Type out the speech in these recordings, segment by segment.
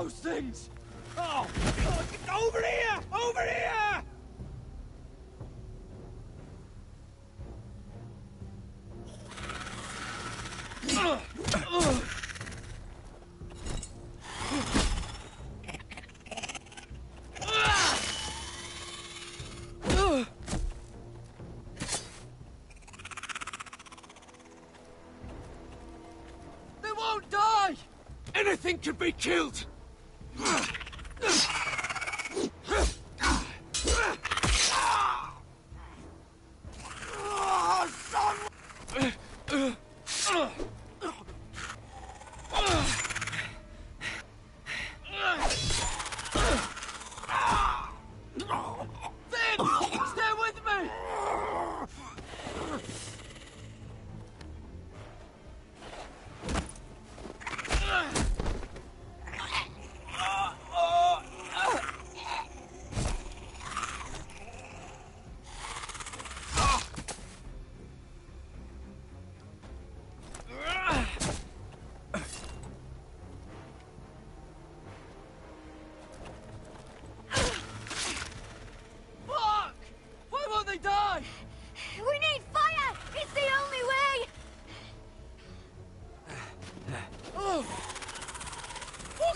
those things! Oh! Over here! Over here! They won't die! Anything can be killed!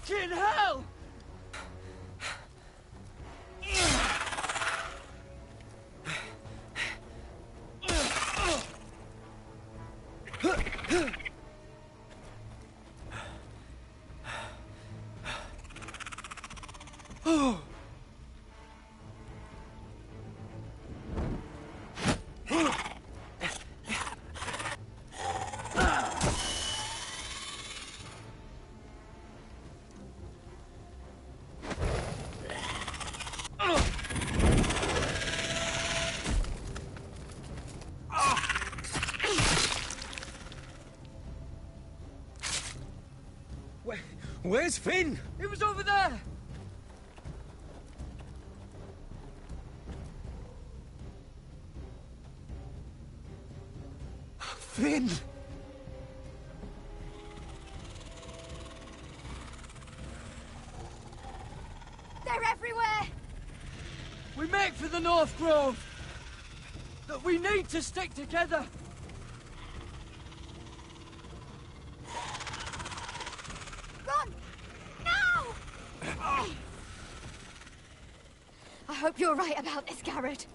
Fucking hell! Oh. Where's Finn? He was over there! Finn! They're everywhere! We make for the North Grove! But we need to stick together! Run! Now! I hope you're right about this, Garrett.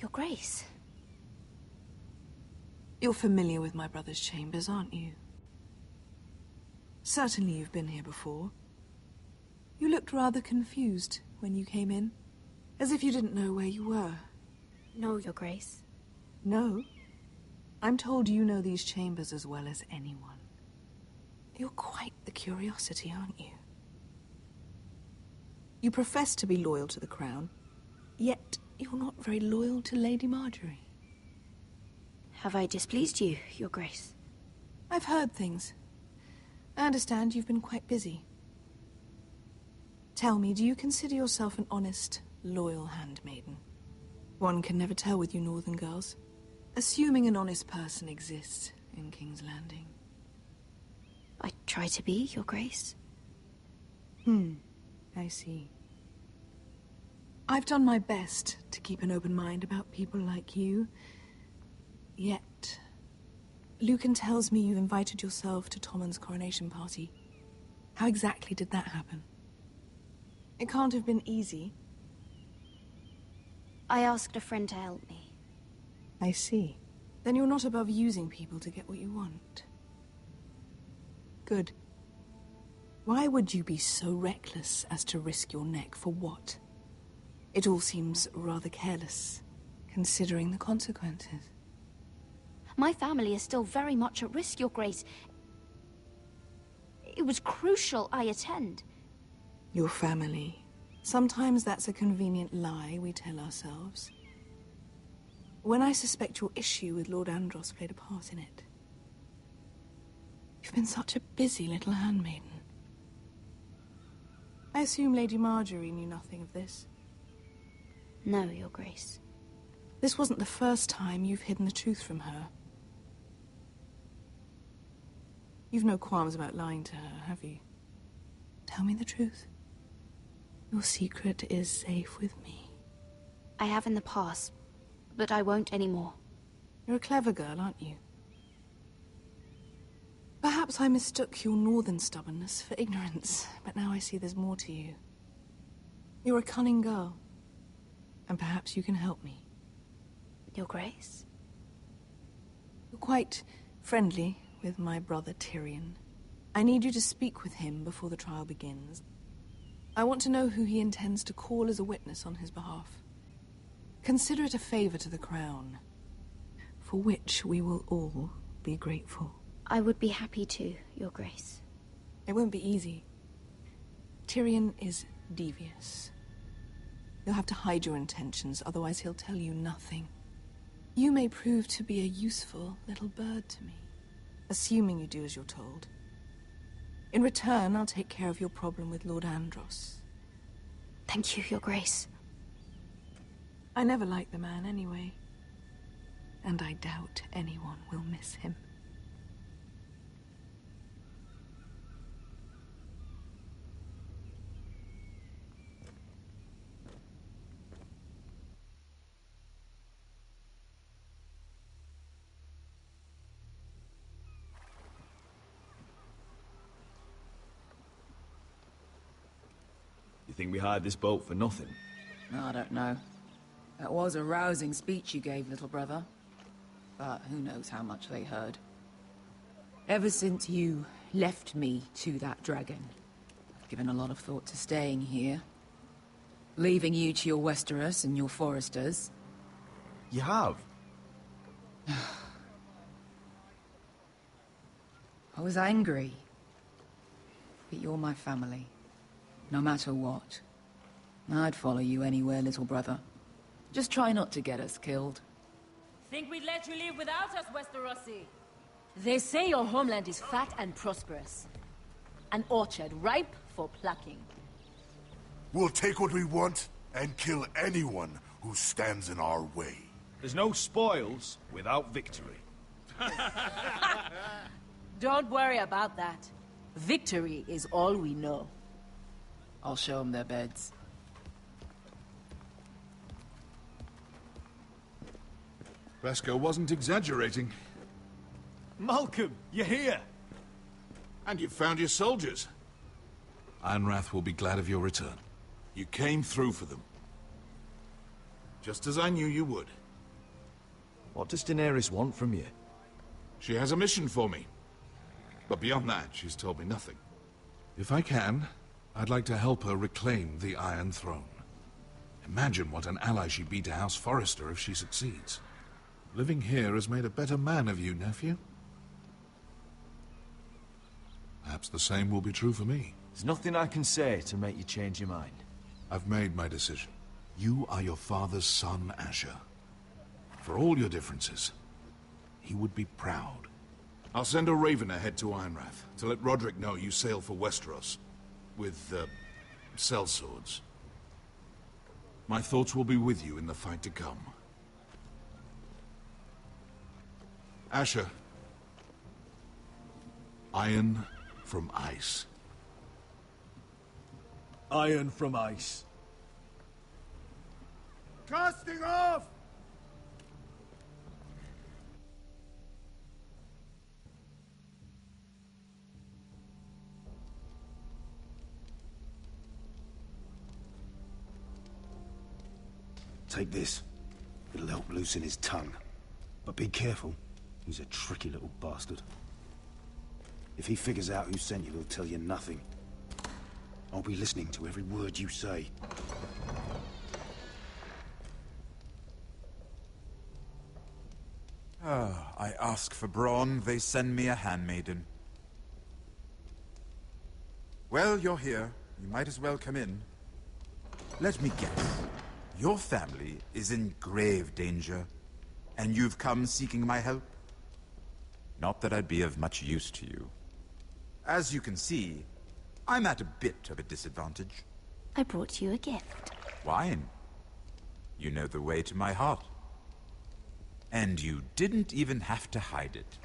Your Grace. You're familiar with my brother's chambers, aren't you? Certainly you've been here before. You looked rather confused when you came in, as if you didn't know where you were. No, Your Grace. No? I'm told you know these chambers as well as anyone. You're quite the curiosity, aren't you? You profess to be loyal to the crown, yet you're not very loyal to Lady Marjorie. Have I displeased you, Your Grace? I've heard things. I understand you've been quite busy. Tell me, do you consider yourself an honest, loyal handmaiden? One can never tell with you northern girls. Assuming an honest person exists in King's Landing. I try to be, Your Grace. I see. I've done my best to keep an open mind about people like you. Yet, Lucan tells me you've invited yourself to Tommen's coronation party. How exactly did that happen? It can't have been easy. I asked a friend to help me. I see. Then you're not above using people to get what you want. Good. Why would you be so reckless as to risk your neck for what? It all seems rather careless, considering the consequences. My family is still very much at risk, Your Grace. It was crucial I attend. Your family. Sometimes that's a convenient lie we tell ourselves. When I suspect your issue with Lord Andros played a part in it. You've been such a busy little handmaiden. I assume Lady Marjorie knew nothing of this. No, Your Grace. This wasn't the first time you've hidden the truth from her. You've no qualms about lying to her, have you? Tell me the truth. Your secret is safe with me. I have in the past, but I won't anymore. You're a clever girl, aren't you? Perhaps I mistook your northern stubbornness for ignorance, but now I see there's more to you. You're a cunning girl, and perhaps you can help me. Your Grace? You're quite friendly with my brother Tyrion. I need you to speak with him before the trial begins. I want to know who he intends to call as a witness on his behalf. Consider it a favor to the crown, for which we will all be grateful. I would be happy to, Your Grace. It won't be easy. Tyrion is devious. You'll have to hide your intentions, otherwise he'll tell you nothing. You may prove to be a useful little bird to me, assuming you do as you're told. In return, I'll take care of your problem with Lord Andros. Thank you, Your Grace. I never liked the man anyway, and I doubt anyone will miss him. You think we hired this boat for nothing? I don't know. That was a rousing speech you gave, little brother. But who knows how much they heard. Ever since you left me to that dragon, I've given a lot of thought to staying here. Leaving you to your Westeros and your Foresters. You have? I was angry. But you're my family. No matter what. I'd follow you anywhere, little brother. Just try not to get us killed. Think we'd let you live without us, Westerosi? They say your homeland is fat and prosperous. An orchard ripe for plucking. We'll take what we want and kill anyone who stands in our way. There's no spoils without victory. Don't worry about that. Victory is all we know. I'll show them their beds. Vasco wasn't exaggerating. Malcolm, you're here! And you've found your soldiers. Ironrath will be glad of your return. You came through for them. Just as I knew you would. What does Daenerys want from you? She has a mission for me. But beyond that, she's told me nothing. If I can, I'd like to help her reclaim the Iron Throne. Imagine what an ally she'd be to House Forrester if she succeeds. Living here has made a better man of you, nephew. Perhaps the same will be true for me. There's nothing I can say to make you change your mind. I've made my decision. You are your father's son, Asher. For all your differences, he would be proud. I'll send a raven ahead to Ironrath to let Roderick know you sail for Westeros. With, sellswords. My thoughts will be with you in the fight to come. Asher. Iron from ice. Iron from ice. Casting off! Take this. It'll help loosen his tongue. But be careful. He's a tricky little bastard. If he figures out who sent you, he'll tell you nothing. I'll be listening to every word you say. I ask for brawn, they send me a handmaiden. Well, you're here. You might as well come in. Let me guess. Your family is in grave danger, and you've come seeking my help? Not that I'd be of much use to you. As you can see, I'm at a bit of a disadvantage. I brought you a gift. Wine. You know the way to my heart. And you didn't even have to hide it.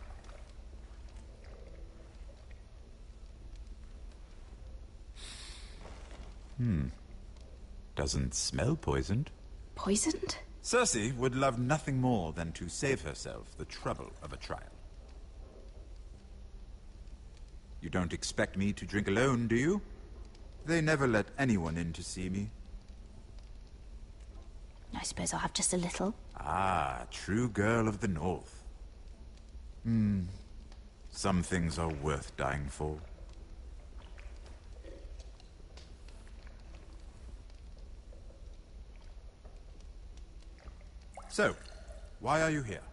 Doesn't smell poisoned. Poisoned? Cersei would love nothing more than to save herself the trouble of a trial. You don't expect me to drink alone, do you? They never let anyone in to see me. I suppose I'll have just a little. Ah, true girl of the North. Some things are worth dying for. So, why are you here?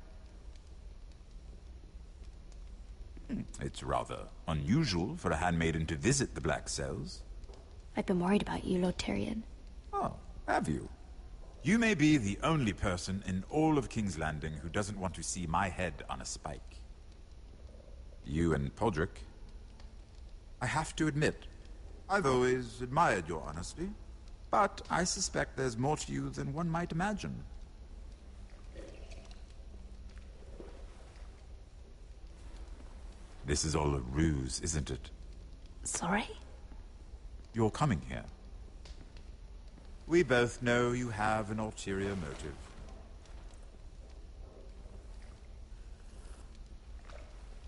It's rather unusual for a handmaiden to visit the Black Cells. I've been worried about you, Lord Tyrion. Oh, have you? You may be the only person in all of King's Landing who doesn't want to see my head on a spike. You and Podrick. I have to admit, I've always admired your honesty, but I suspect there's more to you than one might imagine. This is all a ruse, isn't it? Sorry? You're coming here. We both know you have an ulterior motive.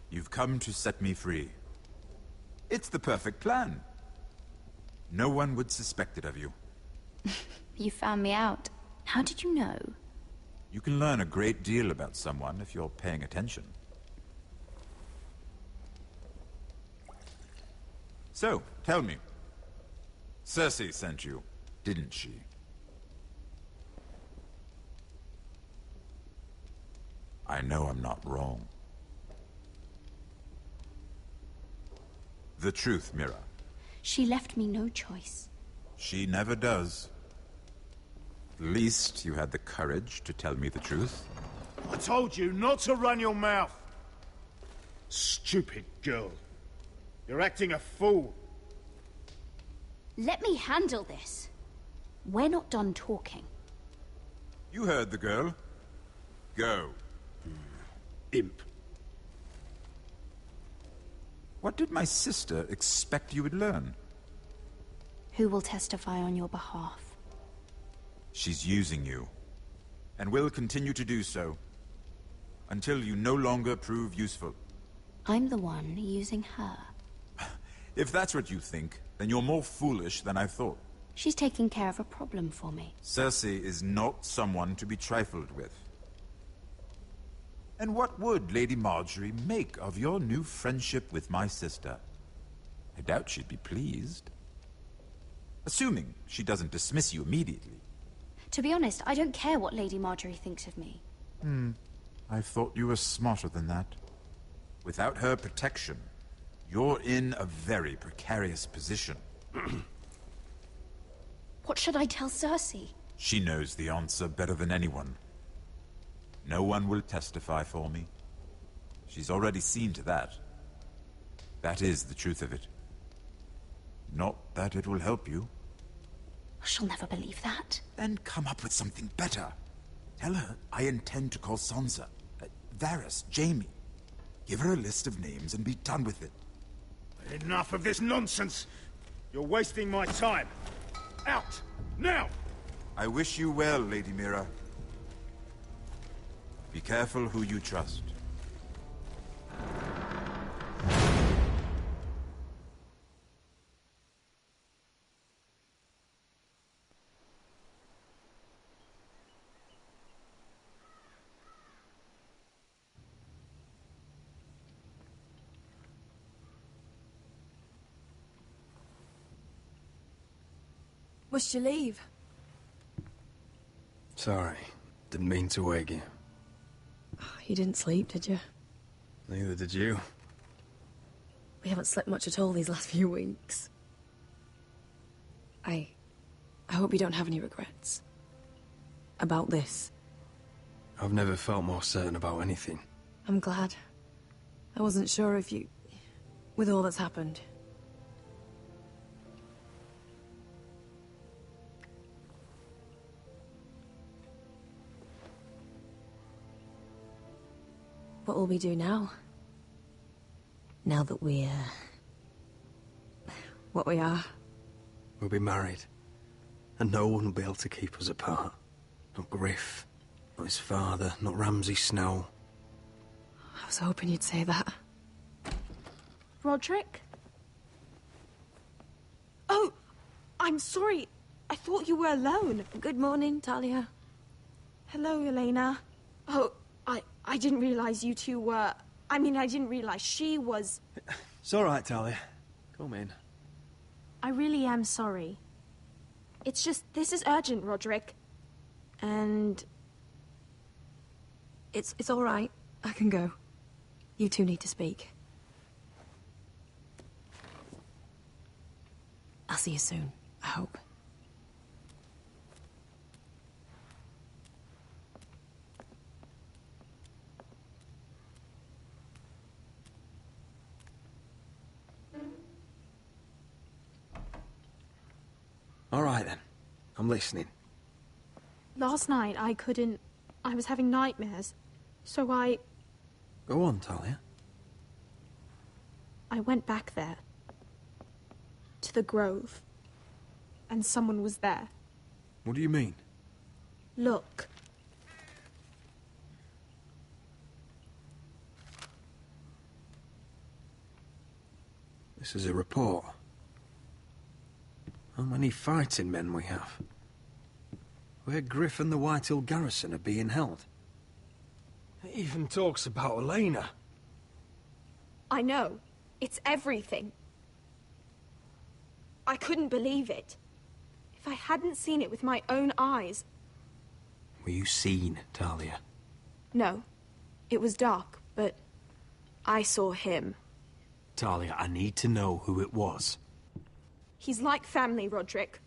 You've come to set me free. It's the perfect plan. No one would suspect it of you. You found me out. How did you know? You can learn a great deal about someone if you're paying attention. So, tell me. Cersei sent you, didn't she? I know I'm not wrong. The truth, Mira. She left me no choice. She never does. At least you had the courage to tell me the truth. I told you not to run your mouth. Stupid girl. You're acting a fool. Let me handle this. We're not done talking. You heard the girl. Go. Imp. What did my sister expect you would learn? Who will testify on your behalf? She's using you, and will continue to do so, until you no longer prove useful. I'm the one using her. If that's what you think, then you're more foolish than I thought. She's taking care of a problem for me. Cersei is not someone to be trifled with. And what would Lady Marjorie make of your new friendship with my sister? I doubt she'd be pleased. Assuming she doesn't dismiss you immediately. To be honest, I don't care what Lady Marjorie thinks of me. I thought you were smarter than that. Without her protection, you're in a very precarious position. What should I tell Cersei? She knows the answer better than anyone. No one will testify for me. She's already seen to that. That is the truth of it. Not that it will help you. She'll never believe that. Then come up with something better. Tell her I intend to call Sansa, Varys, Jaime. Give her a list of names and be done with it. Enough of this nonsense. You're wasting my time. Out! Now! I wish you well, Lady Mira. Be careful who you trust. Must you leave? Sorry. Didn't mean to wake you. You didn't sleep, did you? Neither did you. We haven't slept much at all these last few weeks. I hope you don't have any regrets. About this. I've never felt more certain about anything. I'm glad. I wasn't sure if you... with all that's happened. What will we do now? Now that we're... what we are? We'll be married. And no one will be able to keep us apart. Not Griff, not his father, not Ramsay Snow. I was hoping you'd say that. Roderick? Oh, I'm sorry. I thought you were alone. Good morning, Talia. Hello, Elena. Oh, I didn't realize you two were... I mean, I didn't realize she was... It's all right, Talia. Come in. I really am sorry. It's just, this is urgent, Roderick. And... It's all right. I can go. You two need to speak. I'll see you soon, I hope. All right, then. I'm listening. Last night, I couldn't... I was having nightmares. So I Go on, Talia. went back there. To the grove. And someone was there. What do you mean? Look. This is a report. How many fighting men we have? Where Griff and the Whitehill garrison are being held. It even talks about Elena. I know. It's everything. I couldn't believe it. If I hadn't seen it with my own eyes... Were you seen, Talia? No. It was dark, but I saw him. Talia, I need to know who it was. He's like family, Roderick.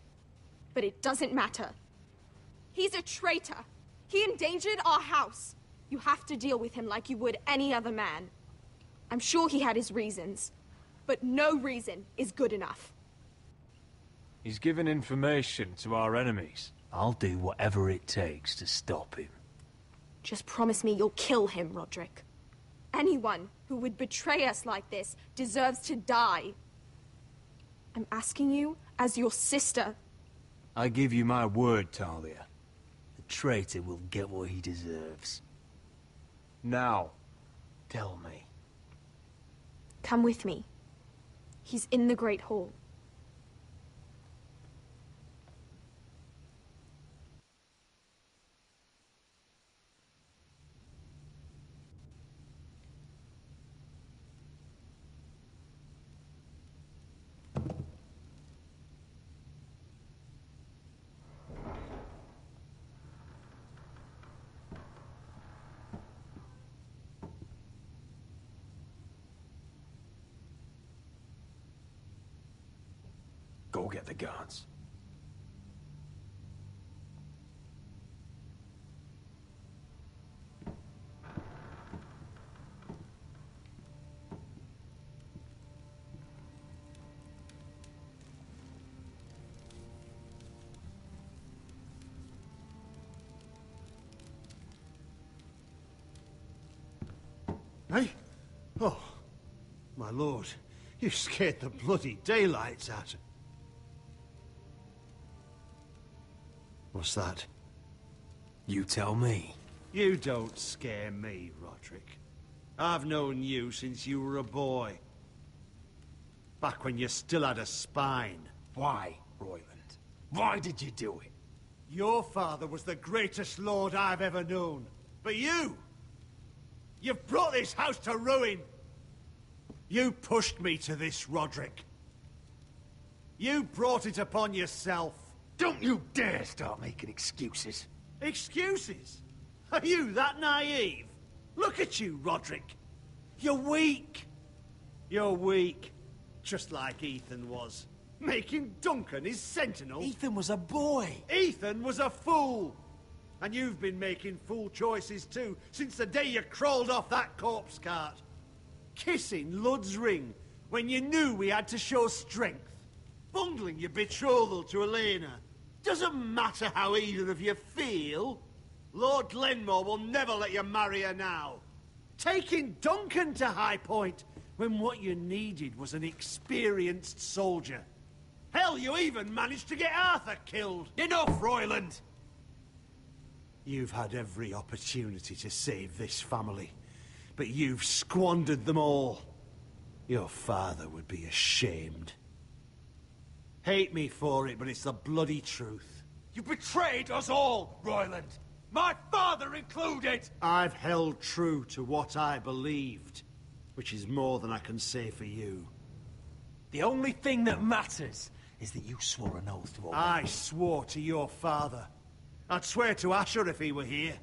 But it doesn't matter. He's a traitor. He endangered our house. You have to deal with him like you would any other man. I'm sure he had his reasons, but no reason is good enough. He's given information to our enemies. I'll do whatever it takes to stop him. Just promise me you'll kill him, Roderick. Anyone who would betray us like this deserves to die. I'm asking you as your sister. I give you my word, Talia. The traitor will get what he deserves. Now, tell me. Come with me. He's in the Great Hall. Go get the guards. Hey? Oh, my lord. You scared the bloody daylights out of... What's that? You tell me. You don't scare me, Roderick. I've known you since you were a boy. Back when you still had a spine. Why, Royland? Why did you do it? Your father was the greatest lord I've ever known. But you! You've brought this house to ruin! You pushed me to this, Roderick. You brought it upon yourself. Don't you dare start making excuses. Excuses? Are you that naive? Look at you, Roderick. You're weak. You're weak. Just like Ethan was. Making Duncan his sentinel? Ethan was a boy. Ethan was a fool! And you've been making fool choices too, since the day you crawled off that corpse cart. Kissing Lud's ring, when you knew we had to show strength. Bungling your betrothal to Elena. Doesn't matter how either of you feel. Lord Glenmore will never let you marry her now. Taking Duncan to High Point, when what you needed was an experienced soldier. Hell, you even managed to get Arthur killed. Enough, Royland! You've had every opportunity to save this family, but you've squandered them all. Your father would be ashamed. Hate me for it, but it's the bloody truth. You betrayed us all, Royland! My father included! I've held true to what I believed, which is more than I can say for you. The only thing that matters is that you swore an oath to obey. I swore to your father. I'd swear to Asher if he were here.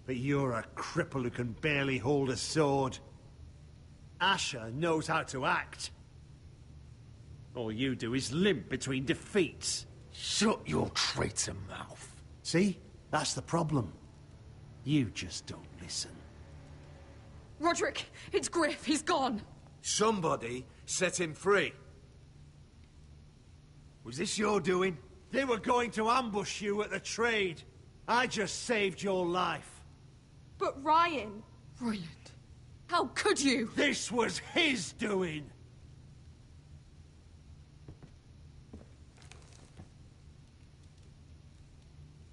But you're a cripple who can barely hold a sword. Asher knows how to act. All you do is limp between defeats. Shut your traitor mouth. See? That's the problem. You just don't listen. Roderick, it's Griff. He's gone. Somebody set him free. Was this your doing? They were going to ambush you at the trade. I just saved your life. But Ryan... Royland, how could you? This was his doing.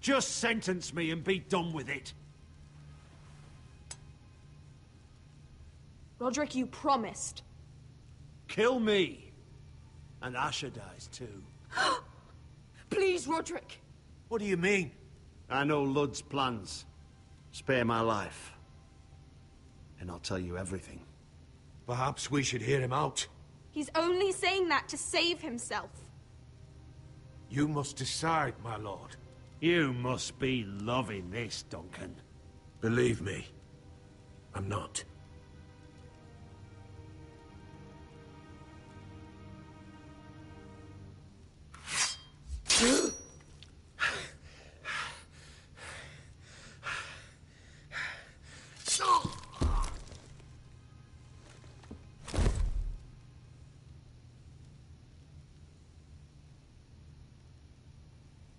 Just sentence me and be done with it. Roderick, you promised. Kill me. And Asher dies too. Please, Roderick. What do you mean? I know Lud's plans. Spare my life. And I'll tell you everything. Perhaps we should hear him out. He's only saying that to save himself. You must decide, my lord. You must be loving this, Duncan. Believe me, I'm not.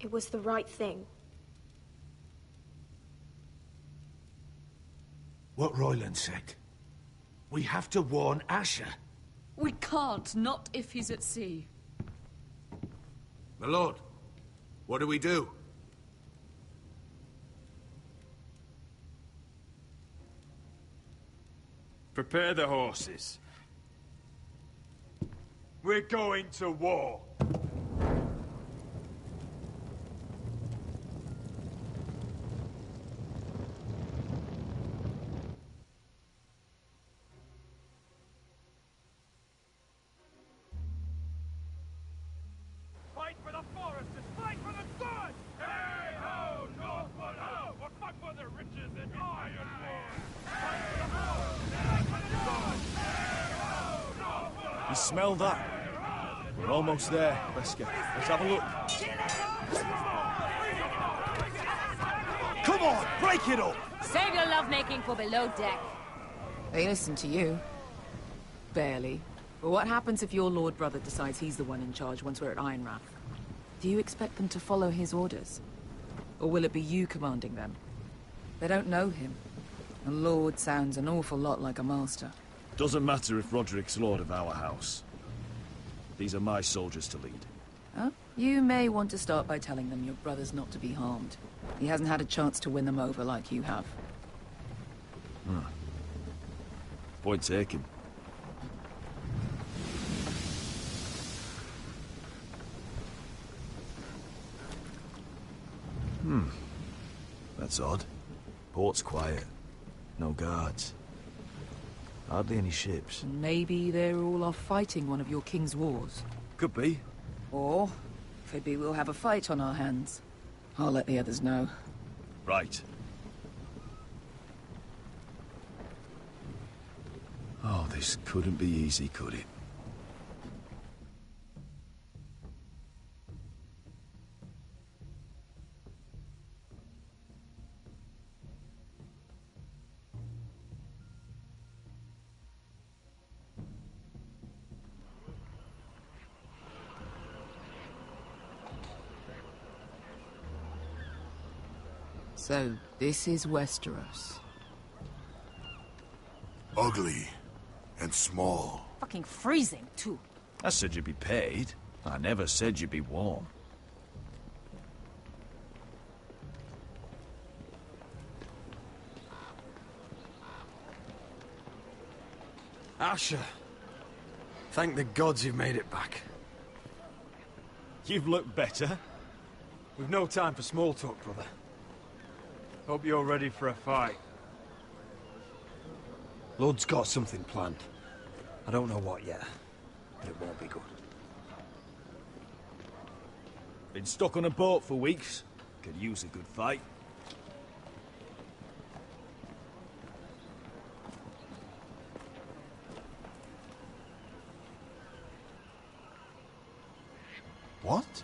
It was the right thing. What Royland said. We have to warn Asher. We can't, not if he's at sea. My lord, what do we do? Prepare the horses. We're going to war. Fight for the foresters! Fight for the sword! Hey ho, Northwood ho! Or fight for the riches in Ironwood! Fight for the foresters! Fight for the sword! Hey ho, Northwood ho! You smell that? We're almost there, Wesker. Let's have a look. Come on, break it up! Save your lovemaking for below deck. They listen to you. Barely. But what happens if your lord brother decides he's the one in charge once we're at Ironrath? Do you expect them to follow his orders? Or will it be you commanding them? They don't know him. A lord sounds an awful lot like a master. Doesn't matter if Roderick's lord of our house. These are my soldiers to lead. Huh? You may want to start by telling them your brother's not to be harmed. He hasn't had a chance to win them over like you have. Point taken. That's odd. Port's quiet. No guards. Hardly any ships. Maybe they're all off fighting one of your king's wars. Could be. Or, maybe we'll have a fight on our hands. I'll let the others know. Right. Oh, this couldn't be easy, could it? So, this is Westeros. Ugly. And small. Fucking freezing, too. I said you'd be paid. I never said you'd be warm. Asher. Thank the gods you've made it back. You've looked better. We've no time for small talk, brother. Hope you're ready for a fight. Lord's got something planned. I don't know what yet, but it won't be good. Been stuck on a boat for weeks. Could use a good fight. What?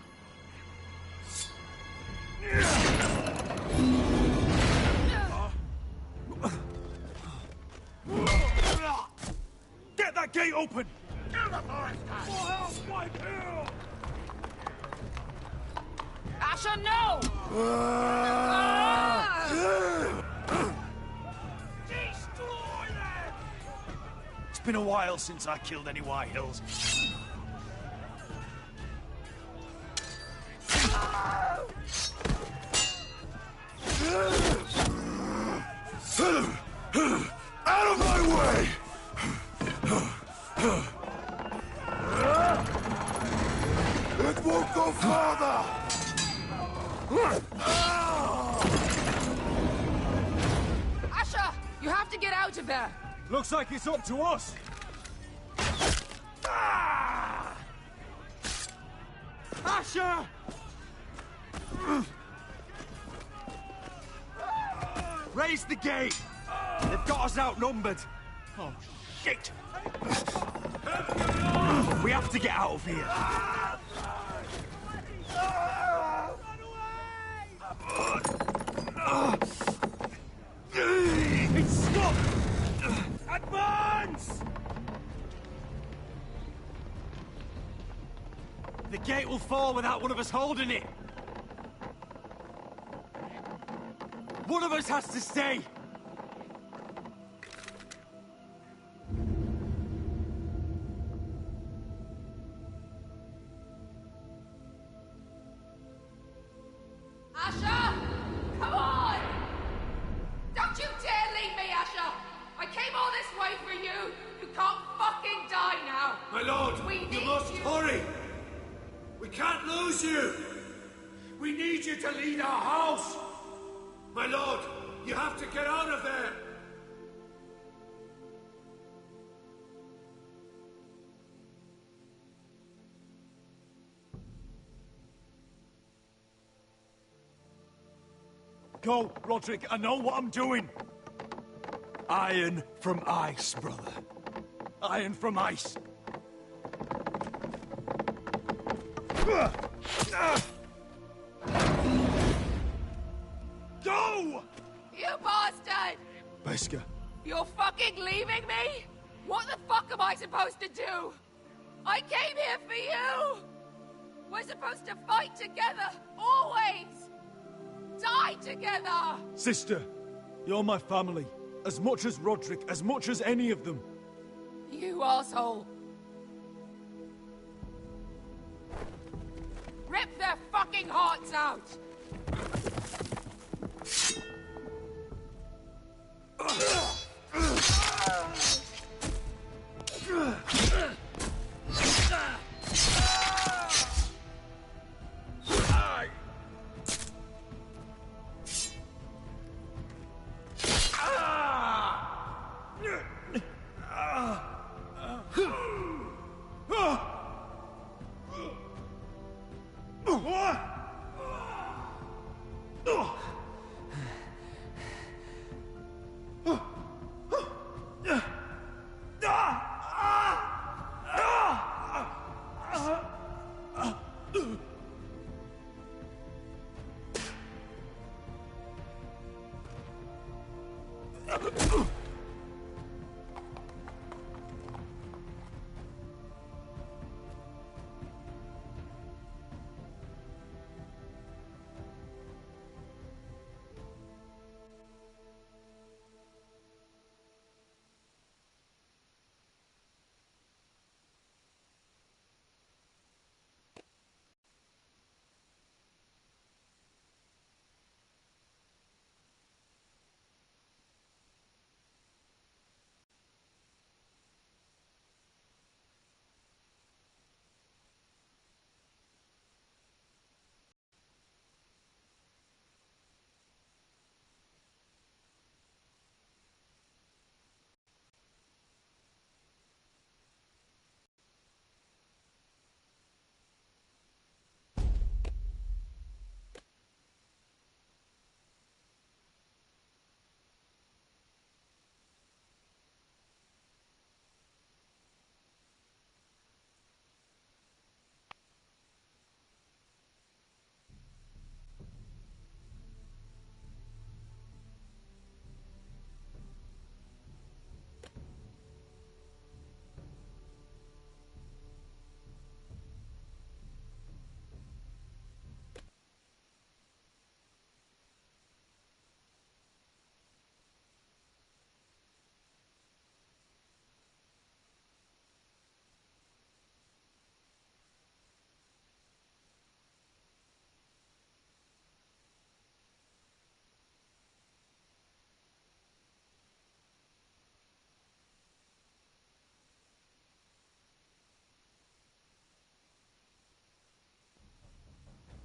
Get that gate open! Asher, no! It's been a while since I killed any White Hills. Out of my way! It won't go further! Asher! You have to get out of there! Looks like it's up to us! Asher! Raise the gate! They've got us outnumbered! Oh, shit! We have to get out of here! It's stuck! Advance! The gate will fall without one of us holding it! One of us has to stay! Asher! Come on! Don't you dare leave me, Asher! I came all this way for you! You can't fucking die now! My lord, We you need must you. hurry! We can't lose you! We need you to lead our house! My lord, you have to get out of there! Go, Roderick, I know what I'm doing! Iron from ice, brother. Iron from ice. Go! You bastard! Beskar. You're fucking leaving me? What the fuck am I supposed to do? I came here for you! We're supposed to fight together, always! Die together! Sister, you're my family. As much as Roderick, as much as any of them. You asshole! Rip their fucking hearts out!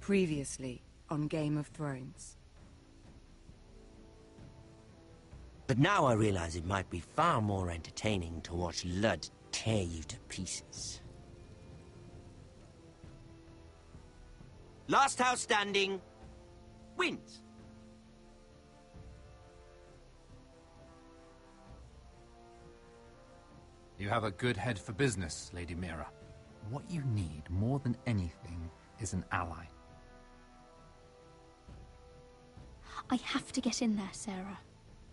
Previously on Game of Thrones. But now I realize it might be far more entertaining to watch Ludd tear you to pieces. Last house standing wins. You have a good head for business, Lady Mira. What you need more than anything is an ally. I have to get in there, Sarah.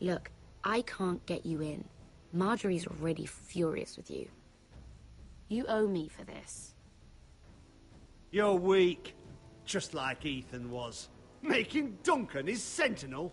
Look, I can't get you in. Marjorie's already furious with you. You owe me for this. You're weak. Just like Ethan was. Making Duncan his sentinel.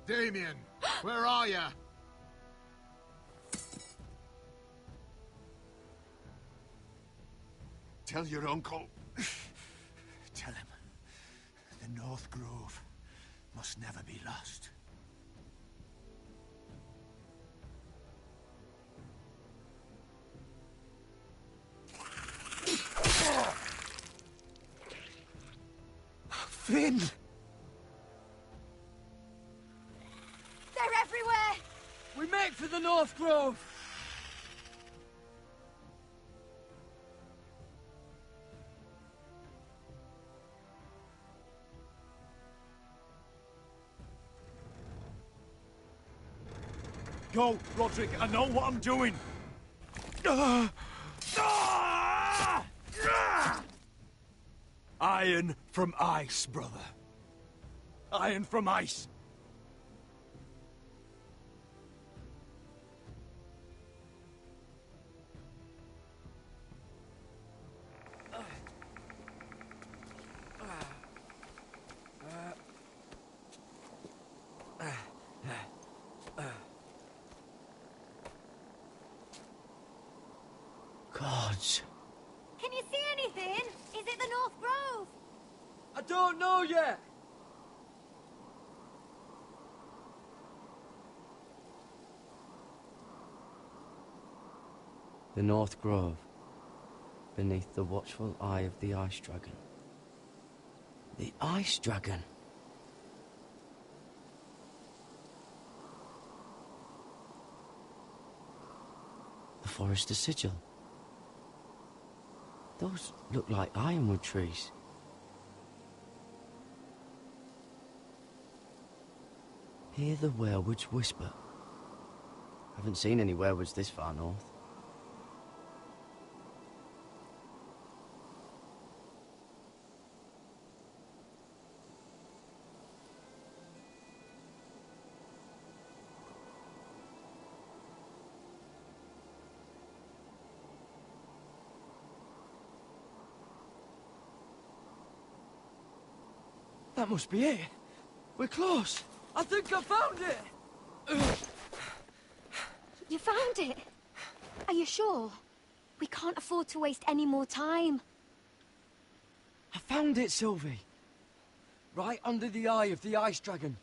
Damien, where are you? Tell your uncle. Tell him. The North Grove must never be lost. Finn! They're everywhere! We make for the North Grove! Go, Roderick, I know what I'm doing! Iron from ice, brother. Iron from ice. Gods. Can you see anything? Is it the North Grove? I don't know yet! The North Grove, beneath the watchful eye of the Ice Dragon. The Ice Dragon? The Forester's Sigil. Those look like ironwood trees. Hear the werewoods whisper. Haven't seen any werewoods this far north. That must be it. We're close. I think I found it! You found it? Are you sure? We can't afford to waste any more time. I found it, Sylvie. Right under the eye of the Ice Dragon.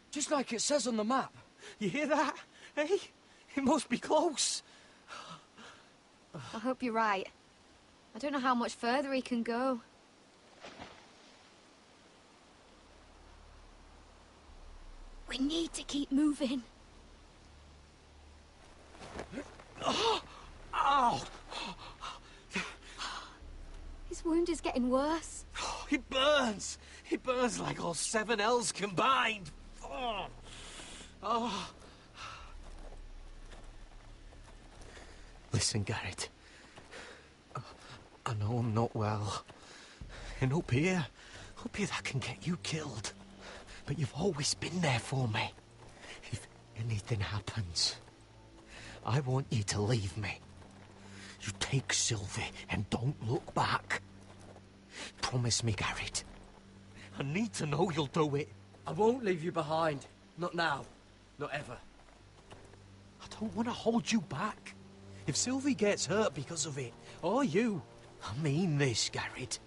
Just like it says on the map. You hear that? Hey? It must be close. I hope you're right. I don't know how much further he can go. We need to keep moving. Ow! His wound is getting worse. He burns! He burns like all 7 L's combined! Oh. Oh. Listen, Garrett. I know I'm not well. And up here that can get you killed. But you've always been there for me. If anything happens, I want you to leave me. You take Sylvie and don't look back. Promise me, Garrett. I need to know you'll do it. I won't leave you behind. Not now. Not ever. I don't want to hold you back. If Sylvie gets hurt because of it, or you, I mean this, Garrett.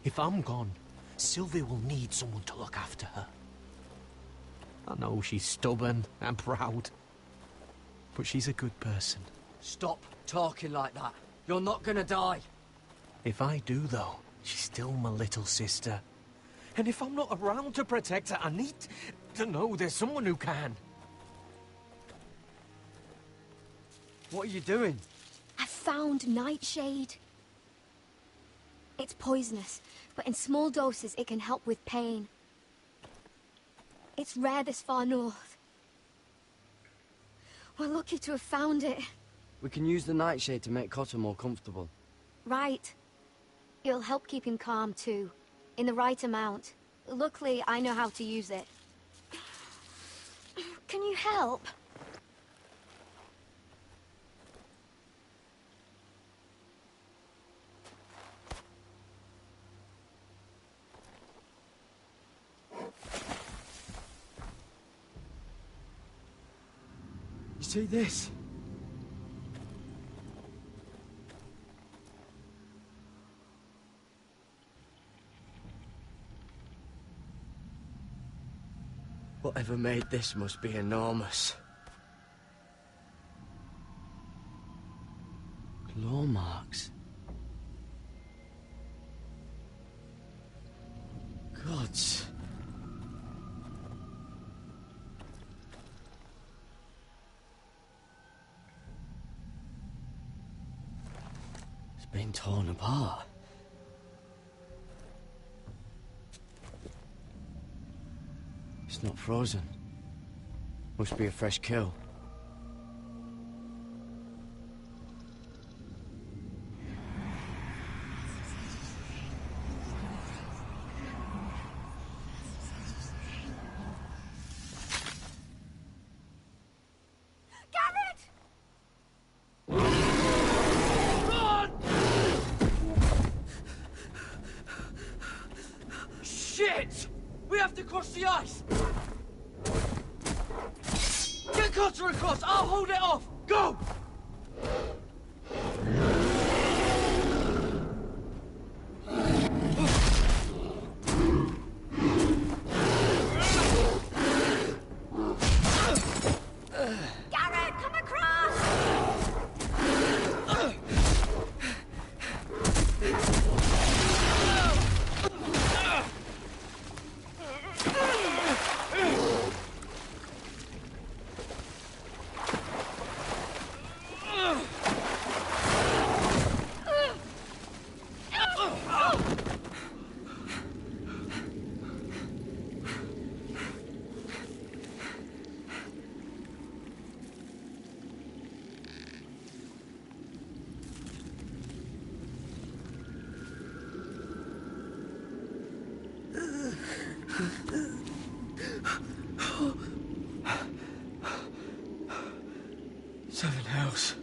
If I'm gone, Sylvie will need someone to look after her. I know she's stubborn and proud, but she's a good person. Stop talking like that. You're not gonna die. If I do, though, she's still my little sister. And if I'm not around to protect her, I need to know there's someone who can. What are you doing? I found nightshade. It's poisonous, but in small doses it can help with pain. It's rare this far north. We're lucky to have found it. We can use the nightshade to make Cotter more comfortable. Right. It'll help keep him calm, too. In the right amount. Luckily, I know how to use it. Can you help? You see this? Whatever made this must be enormous. Claw marks. Gods. It's been torn apart. It's not frozen. Must be a fresh kill. Shit! We have to cross the ice! Get Cotter across! I'll hold it off! Go! Garrett, come across! Seven hells.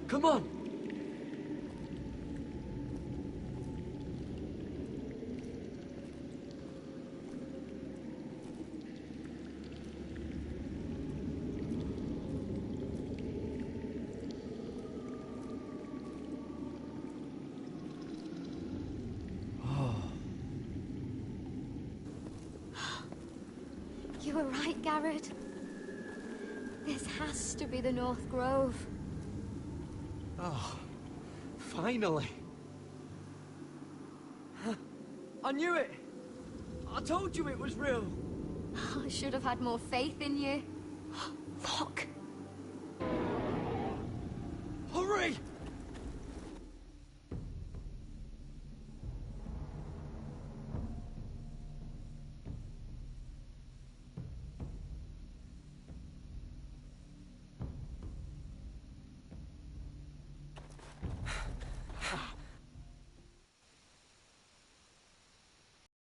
Come on! You were right, Garrett. This has to be the North Grove. Oh, finally. I knew it! I told you it was real! I should have had more faith in you. Look!